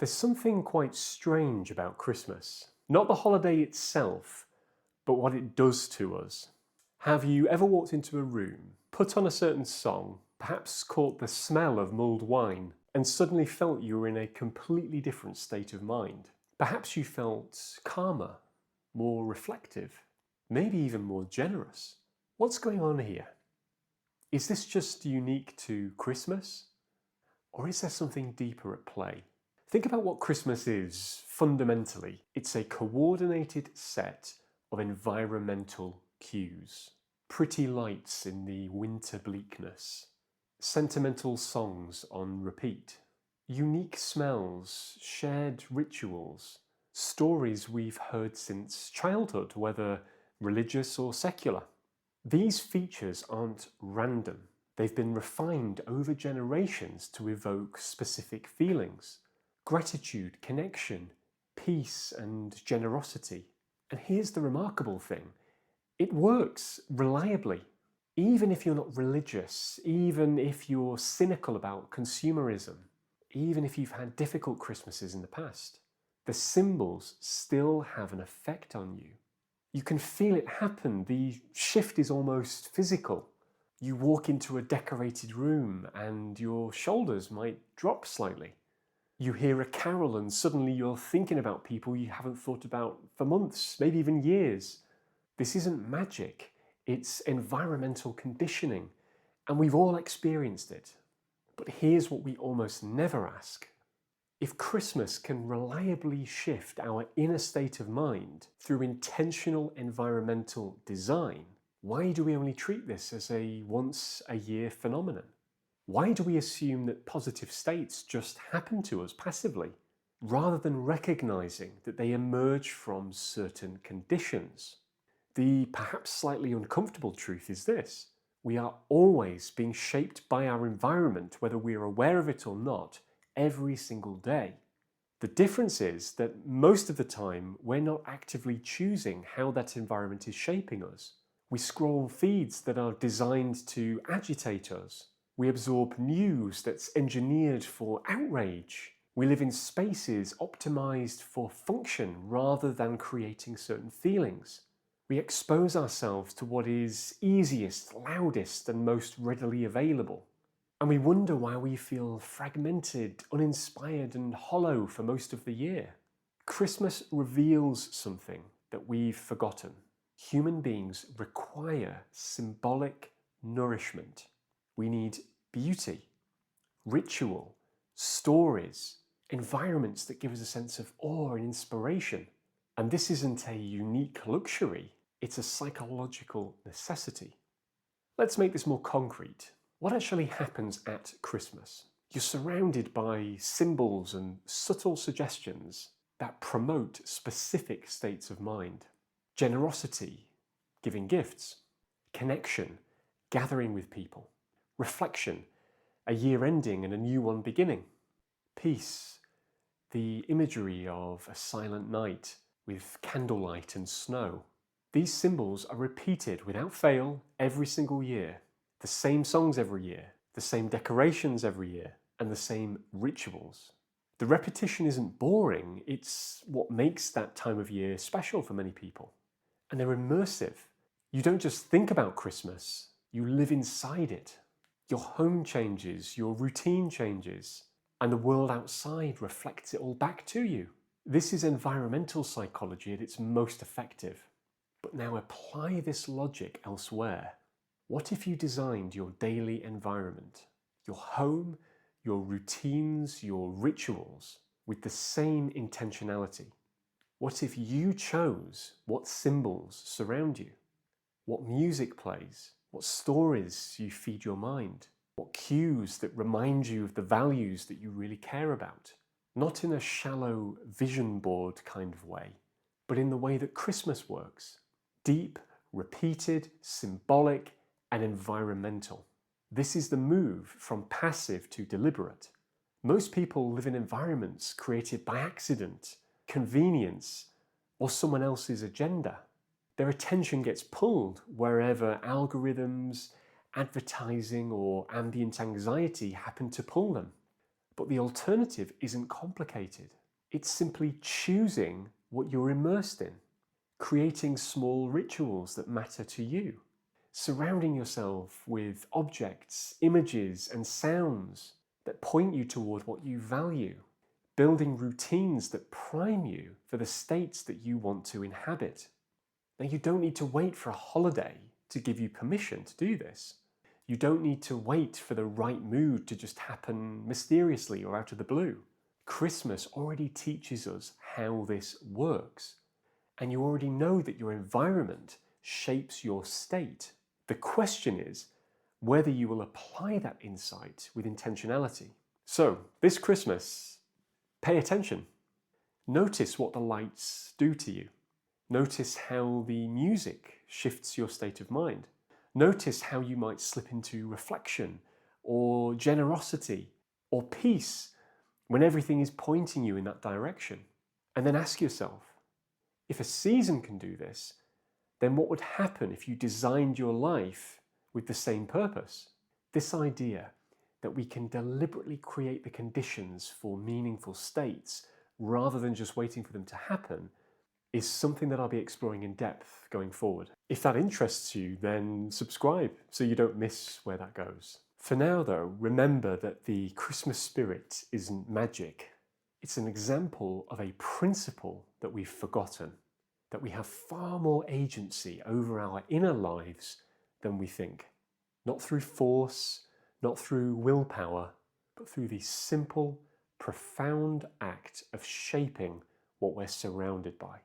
There's something quite strange about Christmas. Not the holiday itself, but what it does to us. Have you ever walked into a room, put on a certain song, perhaps caught the smell of mulled wine, and suddenly felt you were in a completely different state of mind? Perhaps you felt calmer, more reflective, maybe even more generous. What's going on here? Is this just unique to Christmas? Or is there something deeper at play? Think about what Christmas is fundamentally. It's a coordinated set of environmental cues. Pretty lights in the winter bleakness. Sentimental songs on repeat. Unique smells, shared rituals. Stories we've heard since childhood, whether religious or secular. These features aren't random. They've been refined over generations to evoke specific feelings. Gratitude, connection, peace, and generosity. And here's the remarkable thing. It works reliably. Even if you're not religious, even if you're cynical about consumerism, even if you've had difficult Christmases in the past, the symbols still have an effect on you. You can feel it happen. The shift is almost physical. You walk into a decorated room and your shoulders might drop slightly. You hear a carol and suddenly you're thinking about people you haven't thought about for months, maybe even years. This isn't magic, it's environmental conditioning, and we've all experienced it. But here's what we almost never ask. If Christmas can reliably shift our inner state of mind through intentional environmental design, why do we only treat this as a once-a-year phenomenon? Why do we assume that positive states just happen to us passively, rather than recognizing that they emerge from certain conditions? The perhaps slightly uncomfortable truth is this. We are always being shaped by our environment, whether we are aware of it or not, every single day. The difference is that most of the time we're not actively choosing how that environment is shaping us. We scroll feeds that are designed to agitate us. We absorb news that's engineered for outrage. We live in spaces optimized for function rather than creating certain feelings. We expose ourselves to what is easiest, loudest, and most readily available. And we wonder why we feel fragmented, uninspired, and hollow for most of the year. Christmas reveals something that we've forgotten. Human beings require symbolic nourishment. We need beauty, ritual, stories, environments that give us a sense of awe and inspiration. And this isn't a unique luxury, it's a psychological necessity. Let's make this more concrete. What actually happens at Christmas? You're surrounded by symbols and subtle suggestions that promote specific states of mind. Generosity, giving gifts. Connection, gathering with people. Reflection, a year ending and a new one beginning. Peace, the imagery of a silent night with candlelight and snow. These symbols are repeated without fail every single year. The same songs every year, the same decorations every year, and the same rituals. The repetition isn't boring, it's what makes that time of year special for many people. And they're immersive. You don't just think about Christmas, you live inside it. Your home changes, your routine changes, and the world outside reflects it all back to you. This is environmental psychology at its most effective. But now apply this logic elsewhere. What if you designed your daily environment, your home, your routines, your rituals, with the same intentionality? What if you chose what symbols surround you? What music plays? What stories you feed your mind? What cues that remind you of the values that you really care about? Not in a shallow vision board kind of way, but in the way that Christmas works. Deep, repeated, symbolic, and environmental. This is the move from passive to deliberate. Most people live in environments created by accident, convenience, or someone else's agenda. Their attention gets pulled wherever algorithms, advertising, or ambient anxiety happen to pull them. But the alternative isn't complicated. It's simply choosing what you're immersed in, creating small rituals that matter to you, surrounding yourself with objects, images, and sounds that point you toward what you value, building routines that prime you for the states that you want to inhabit. Now, you don't need to wait for a holiday to give you permission to do this. You don't need to wait for the right mood to just happen mysteriously or out of the blue. Christmas already teaches us how this works, and you already know that your environment shapes your state. The question is whether you will apply that insight with intentionality. So, this Christmas, pay attention. Notice what the lights do to you. Notice how the music shifts your state of mind. Notice how you might slip into reflection or generosity or peace when everything is pointing you in that direction. And then ask yourself, if a season can do this, then what would happen if you designed your life with the same purpose? This idea that we can deliberately create the conditions for meaningful states rather than just waiting for them to happen is something that I'll be exploring in depth going forward. If that interests you, then subscribe so you don't miss where that goes. For now though, remember that the Christmas spirit isn't magic. It's an example of a principle that we've forgotten, that we have far more agency over our inner lives than we think. Not through force, not through willpower, but through the simple, profound act of shaping what we're surrounded by.